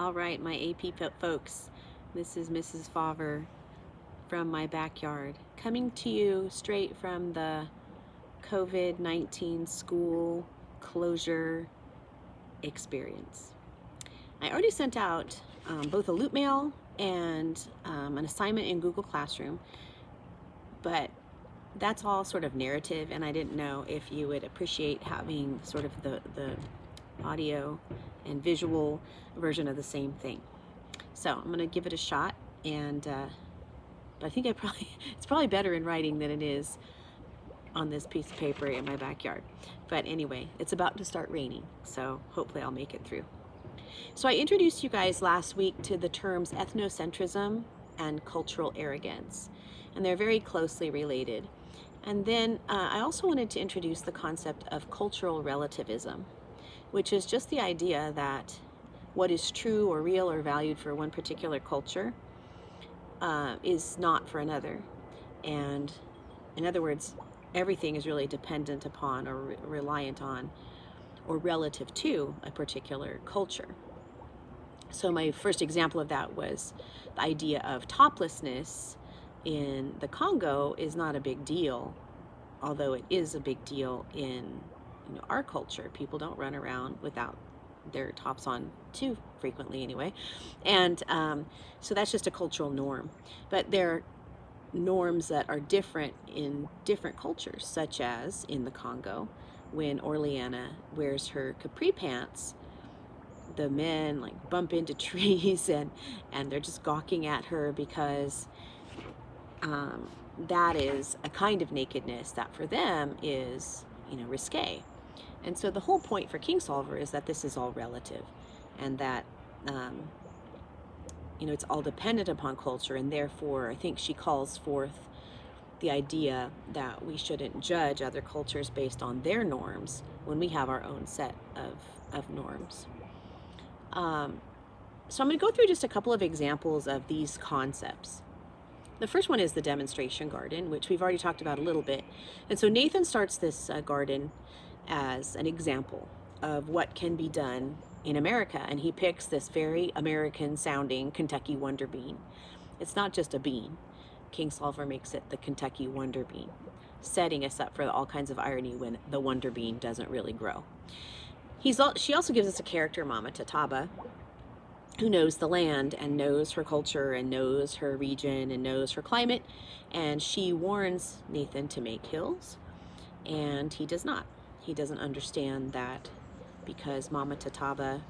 All right, my AP folks, this is Mrs. Favre from my backyard, coming to you straight from the COVID-19 school closure experience. I already sent out both a loop mail and an assignment in Google Classroom, but that's all sort of narrative, and I didn't know if you would appreciate having sort of the audio and visual version of the same thing. So I'm gonna give it a shot, and but I think it's probably better in writing than it is on this piece of paper in my backyard. But anyway, it's about to start raining, so hopefully I'll make it through. So I introduced you guys last week to the terms ethnocentrism and cultural arrogance, and they're very closely related. And then I also wanted to introduce the concept of cultural relativism, which is just the idea that what is true or real or valued for one particular culture is not for another. And in other words, everything is really dependent upon or reliant on or relative to a particular culture. So my first example of that was the idea of toplessness in the Congo is not a big deal, although it is a big deal in our culture. People don't run around without their tops on too frequently anyway. And so that's just a cultural norm. But there are norms that are different in different cultures, such as in the Congo, when Orleana wears her capri pants, the men like bump into trees and they're just gawking at her because that is a kind of nakedness that for them is risque. And so the whole point for Kingsolver is that this is all relative, and that it's all dependent upon culture, and therefore I think she calls forth the idea that we shouldn't judge other cultures based on their norms when we have our own set of norms. So I'm going to go through just a couple of examples of these concepts. The first one is the demonstration garden, which we've already talked about a little bit. And so Nathan starts this garden as an example of what can be done in America. And he picks this very American sounding Kentucky Wonder Bean. It's not just a bean. Kingsolver makes it the Kentucky Wonder Bean, setting us up for all kinds of irony when the Wonder Bean doesn't really grow. She also gives us a character, Mama Tataba, who knows the land and knows her culture and knows her region and knows her climate. And she warns Nathan to make hills, and he does not. He doesn't understand that because Mama Tataba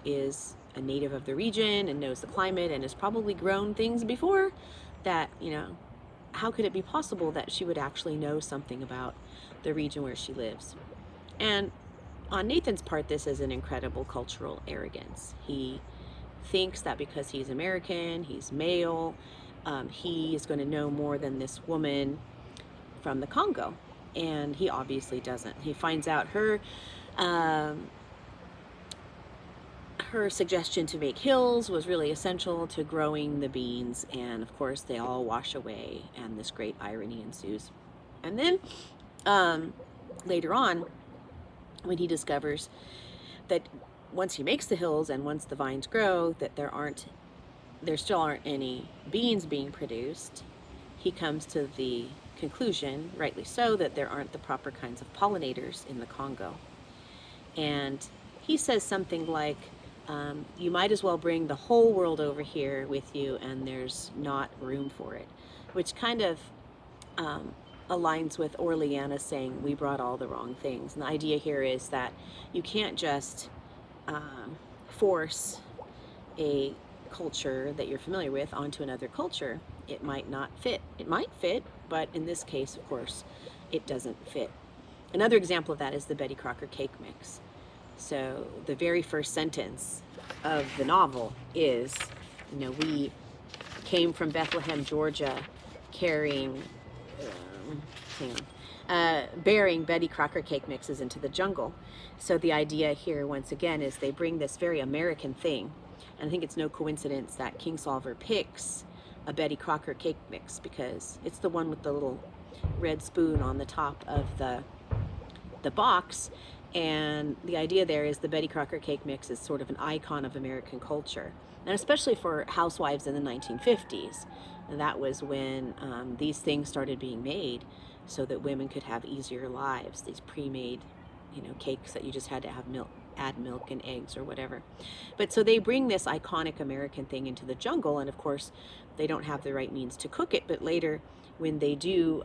is a native of the region and knows the climate and has probably grown things before, that, how could it be possible that she would actually know something about the region where she lives? And on Nathan's part, this is an incredible cultural arrogance. He thinks that because he's American, he's male, he is going to know more than this woman from the Congo. And he obviously doesn't. He finds out her suggestion to make hills was really essential to growing the beans, and of course they all wash away and this great irony ensues. And then later on, when he discovers that once he makes the hills and once the vines grow, that there still aren't any beans being produced, he comes to the conclusion, rightly so, that there aren't the proper kinds of pollinators in the Congo. And he says something like, you might as well bring the whole world over here with you, and there's not room for it, which kind of aligns with Orleana saying we brought all the wrong things. And the idea here is that you can't just force a culture that you're familiar with onto another culture. It might not fit. It might fit, but in this case, of course, it doesn't fit. Another example of that is the Betty Crocker cake mix. So the very first sentence of the novel is, we came from Bethlehem, Georgia, carrying bearing Betty Crocker cake mixes into the jungle. So the idea here, once again, is they bring this very American thing. And I think it's no coincidence that Kingsolver picks a Betty Crocker cake mix, because it's the one with the little red spoon on the top of the box. And the idea there is the Betty Crocker cake mix is sort of an icon of American culture, and especially for housewives in the 1950s. And that was when these things started being made so that women could have easier lives, these pre-made, cakes that you just had to have milk, add milk and eggs or whatever. But so they bring this iconic American thing into the jungle, and of course they don't have the right means to cook it, but later when they do,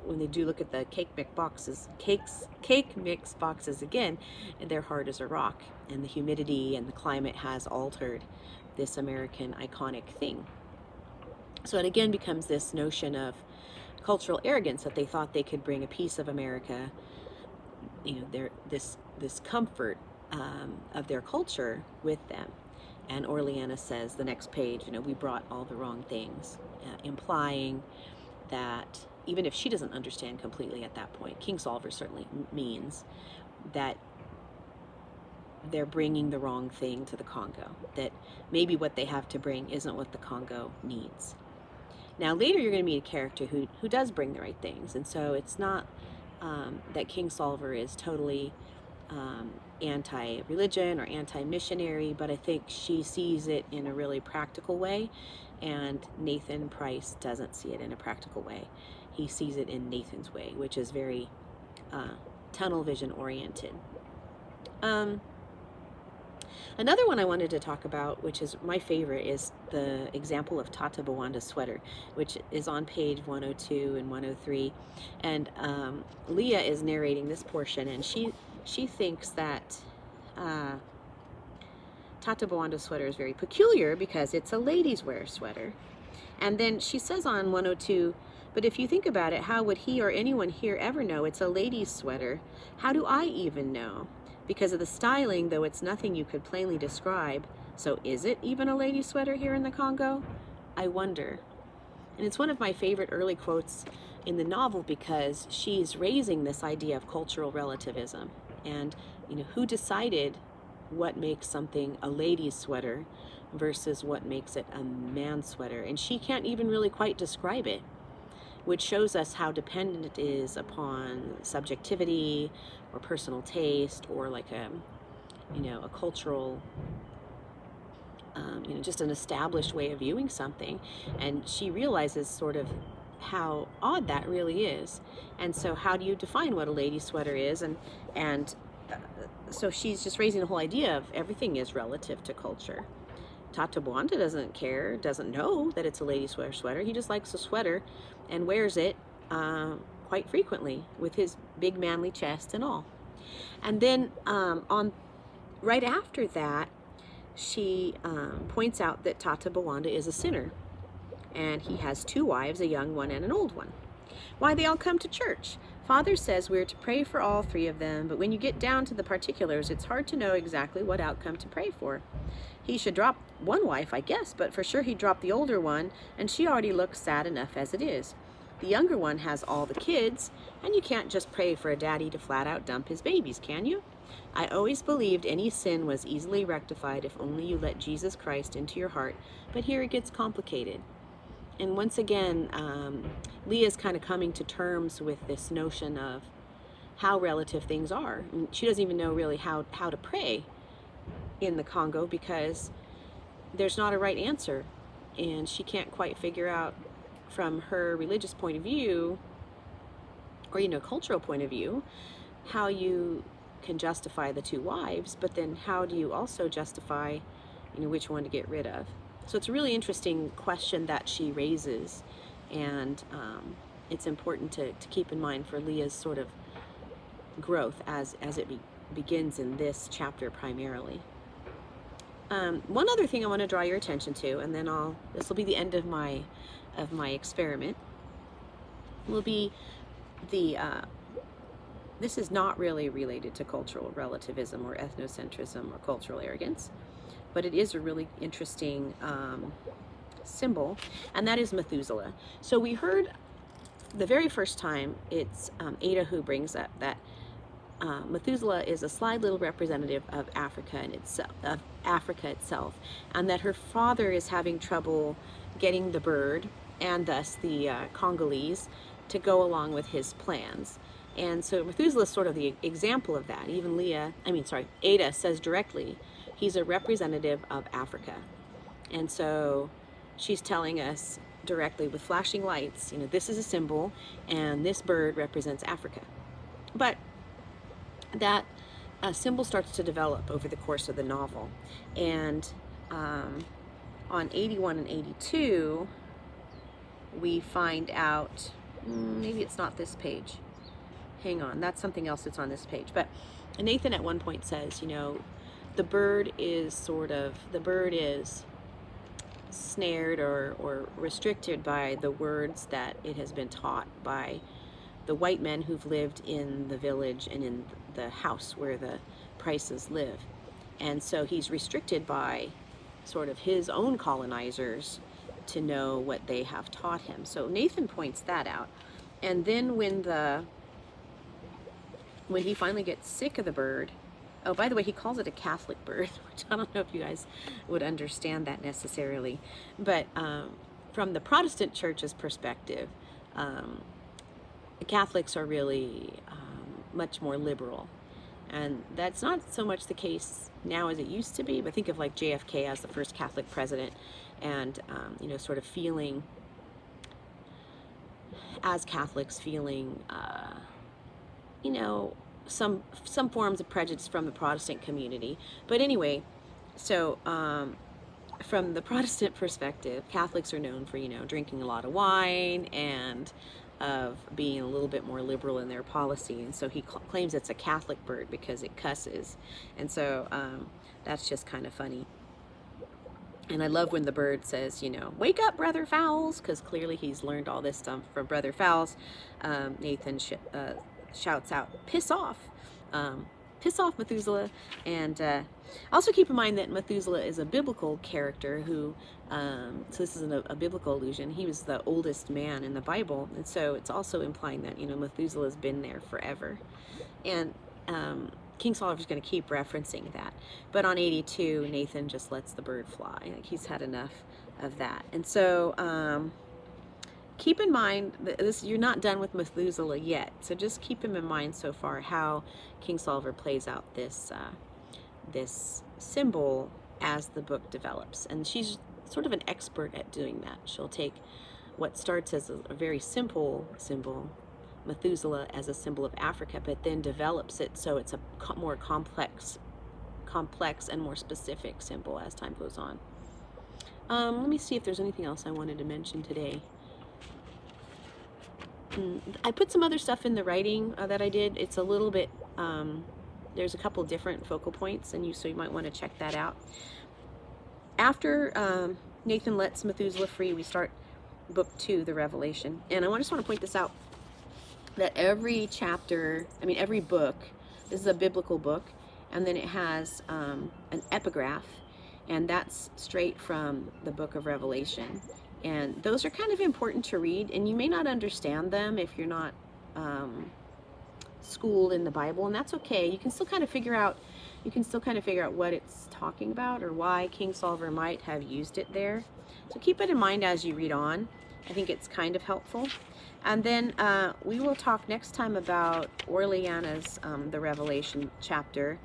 when they do look at the cake mix boxes again, they're hard as a rock, and the humidity and the climate has altered this American iconic thing. So it again becomes this notion of cultural arrogance, that they thought they could bring a piece of America, this comfort of their culture with them. And Orleana says, the next page, we brought all the wrong things, implying that even if she doesn't understand completely at that point, Kingsolver certainly means that they're bringing the wrong thing to the Congo, that maybe what they have to bring isn't what the Congo needs. Now later you're going to meet a character who does bring the right things, and so it's not that Kingsolver is totally anti-religion or anti-missionary, but I think she sees it in a really practical way, and Nathan Price doesn't see it in a practical way. He sees it in Nathan's way, which is very tunnel vision oriented. Another one I wanted to talk about, which is my favorite, is the example of Tata Bawanda's sweater, which is on page 102 and 103. And Leah is narrating this portion, and she thinks that Tata Bawanda's sweater is very peculiar because it's a ladies' wear sweater. And then she says on 102, but if you think about it, how would he or anyone here ever know it's a lady's sweater? How do I even know? Because of the styling, though it's nothing you could plainly describe. So is it even a lady's sweater here in the Congo? I wonder. And it's one of my favorite early quotes in the novel because she's raising this idea of cultural relativism. And, who decided what makes something a lady's sweater versus what makes it a man's sweater? And she can't even really quite describe it, which shows us how dependent it is upon subjectivity or personal taste, or like a cultural, just an established way of viewing something. And she realizes sort of how odd that really is. And so how do you define what a lady's sweater is? And so she's just raising the whole idea of everything is relative to culture. Tata Bwanda doesn't care, doesn't know that it's a lady's sweater. He just likes a sweater and wears it quite frequently with his big manly chest and all. And then right after that, she points out that Tata Bwanda is a sinner, and he has 2 wives, a young one and an old one. Why, they all come to church. Father says we're to pray for all 3 of them, but when you get down to the particulars, it's hard to know exactly what outcome to pray for. He should drop one wife, I guess, but for sure he'd drop the older one, and she already looks sad enough as it is. The younger one has all the kids, and you can't just pray for a daddy to flat out dump his babies, can you? I always believed any sin was easily rectified if only you let Jesus Christ into your heart, but here it gets complicated. And once again, Leah's kind of coming to terms with this notion of how relative things are. And she doesn't even know really how to pray in the Congo because there's not a right answer, and she can't quite figure out from her religious point of view or cultural point of view how you can justify the 2 wives, but then how do you also justify which one to get rid of? So it's a really interesting question that she raises, and it's important to keep in mind for Leah's sort of growth as it begins in this chapter primarily. One other thing I want to draw your attention to, and then this will be the end of my experiment, will be this is not really related to cultural relativism or ethnocentrism or cultural arrogance, but it is a really interesting symbol, and that is Methuselah. So we heard the very first time, it's Ada who brings up that Methuselah is a sly little representative of Africa itself, and that her father is having trouble getting the bird, and thus the Congolese, to go along with his plans. And so Methuselah is sort of the example of that. Even Ada says directly, he's a representative of Africa. And so she's telling us directly with flashing lights, this is a symbol and this bird represents Africa. But that symbol starts to develop over the course of the novel. And on 81 and 82, we find out, maybe it's not this page. Hang on, that's something else that's on this page. But Nathan at one point says, the bird is snared or restricted by the words that it has been taught by the white men who've lived in the village and in the house where the Prices live. And so he's restricted by sort of his own colonizers to know what they have taught him. So Nathan points that out. And then when he finally gets sick of the bird, oh, by the way, he calls it a Catholic bird, which I don't know if you guys would understand that necessarily. But from the Protestant church's perspective, Catholics are really much more liberal. And that's not so much the case now as it used to be, but think of like JFK as the first Catholic president and, sort of feeling, as Catholics, feeling, some forms of prejudice from the Protestant community. But anyway, so from the Protestant perspective, Catholics are known for, drinking a lot of wine and of being a little bit more liberal in their policy. And so he claims it's a Catholic bird because it cusses. And so that's just kind of funny. And I love when the bird says, wake up, Brother Fowles, because clearly he's learned all this stuff from Brother Fowles. Nathan shouts out, piss off, Methuselah. And also keep in mind that Methuselah is a biblical character who, so this isn't a biblical allusion, he was the oldest man in the Bible, and so it's also implying that, Methuselah's been there forever. And King Solomon is going to keep referencing that. But on 82, Nathan just lets the bird fly. Like, he's had enough of that. And so keep in mind that you're not done with Methuselah yet. So just keep him in mind so far how King Solomon plays out this this symbol as the book develops. And she's sort of an expert at doing that. She'll take what starts as a very simple symbol, Methuselah, as a symbol of Africa, but then develops it so it's a more complex and more specific symbol as time goes on. Let me see if there's anything else I wanted to mention today. I put some other stuff in the writing that I did. It's a little bit, there's a couple different focal points, and so you might want to check that out. After Nathan lets Methuselah free, we start book 2, the Revelation. And I just want to point this out, that every chapter, every book, this is a biblical book, and then it has an epigraph, and that's straight from the book of Revelation. And those are kind of important to read, and you may not understand them if you're not schooled in the Bible, and that's okay. You can still kind of figure out what it's talking about or why King Solomon might have used it there. So keep it in mind as you read on. I think it's kind of helpful. And then we will talk next time about Orleana's the Revelation chapter.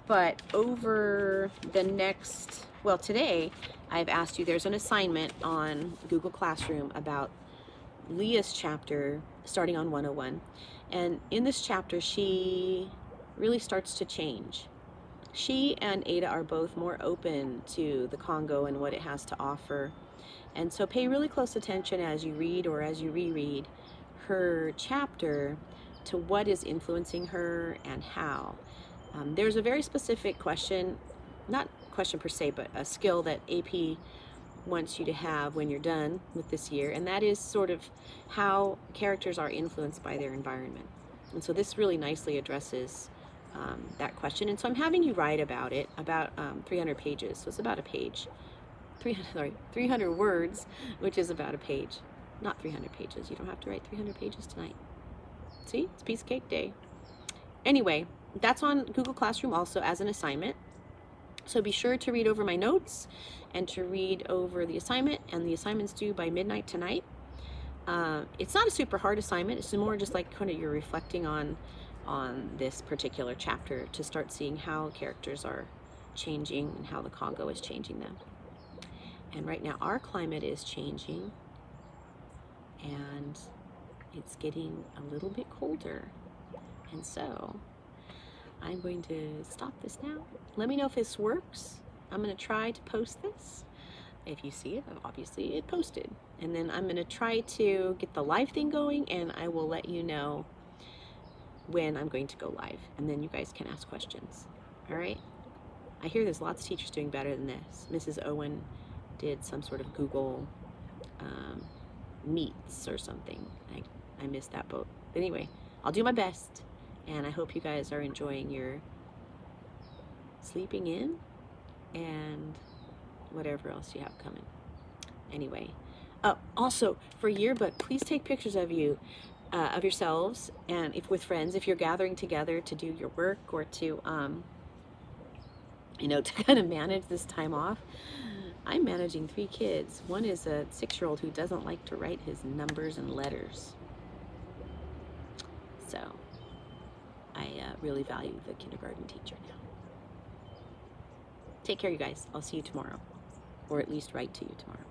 But over the next, today I've asked you, there's an assignment on Google Classroom about Leah's chapter starting on 101. And in this chapter, she really starts to change. She and Ada are both more open to the Congo and what it has to offer. And so pay really close attention as you read or as you reread her chapter to what is influencing her and how. There's a very specific question, not question per se, but a skill that AP wants you to have when you're done with this year, and that is sort of how characters are influenced by their environment. And so this really nicely addresses that question. And so I'm having you write about it, about 300 pages. So it's about a page. 300 words, which is about a page. Not 300 pages. You don't have to write 300 pages tonight. See? It's piece of cake day. Anyway, that's on Google Classroom also as an assignment. So be sure to read over my notes and to read over the assignment, and the assignment's due by midnight tonight. It's not a super hard assignment. It's more just like kind of you're reflecting on this particular chapter to start seeing how characters are changing and how the Congo is changing them. And right now our climate is changing, and it's getting a little bit colder. And so I'm going to stop this now. Let me know if this works. I'm going to try to post this. If you see it, obviously it posted. And then I'm going to try to get the live thing going, and I will let you know when I'm going to go live. And then you guys can ask questions. All right? I hear there's lots of teachers doing better than this. Mrs. Owen did some sort of Google Meets or something. I missed that boat. But anyway, I'll do my best. And I hope you guys are enjoying your sleeping in and whatever else you have coming. Anyway, also for yearbook, please take pictures of yourselves, and if with friends, if you're gathering together to do your work or to to kind of manage this time off. I'm managing 3 kids. One is a 6-year-old who doesn't like to write his numbers and letters. So I really value the kindergarten teacher now. Take care, you guys. I'll see you tomorrow, or at least write to you tomorrow.